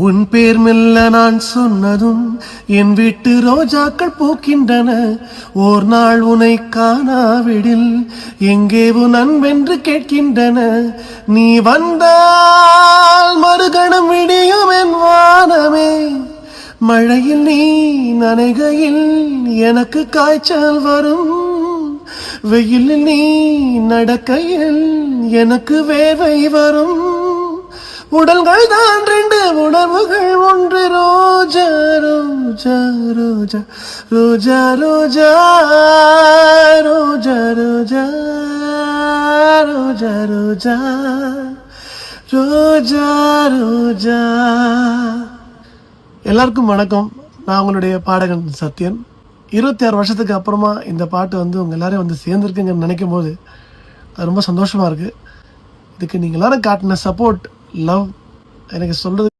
உன் பேர் மெல்ல நான் சொன்னதும் என் வீட்டு ரோஜாக்கள் பூக்கின்றன. ஓர் நாள் உனை காணாவிடில் எங்கே உன் அன்பென்று கேட்கின்றன. நீ வந்தால் மறுகணம் விடியும் என் வானமே. மழையில் நீ நனைகையில் எனக்கு காய்ச்சல் வரும். வெயிலில் நீ நடக்கையில் எனக்கு வேர்வை வரும். உடல்கள் தான் ரெண்டு, உணர்வுகள் ஒன்று. ரோஜா ரோஜா ரோஜா ரோஜா ரோஜா ரோஜா ரோஜா ரோஜா ரோஜா ரோஜா ரோஜா. எல்லாருக்கும் வணக்கம். நான் உங்களுடைய பாடகன் சத்யன். 26 வருஷத்துக்கு அப்புறமா இந்த பாட்டு உங்க எல்லாரையும் சேர்ந்துருக்குங்கன்னு நினைக்கும் போது அது ரொம்ப சந்தோஷமா இருக்கு. இதுக்கு நீங்க எல்லாரும் காட்டின சப்போர்ட், லவ் எனக்கு சொல்றது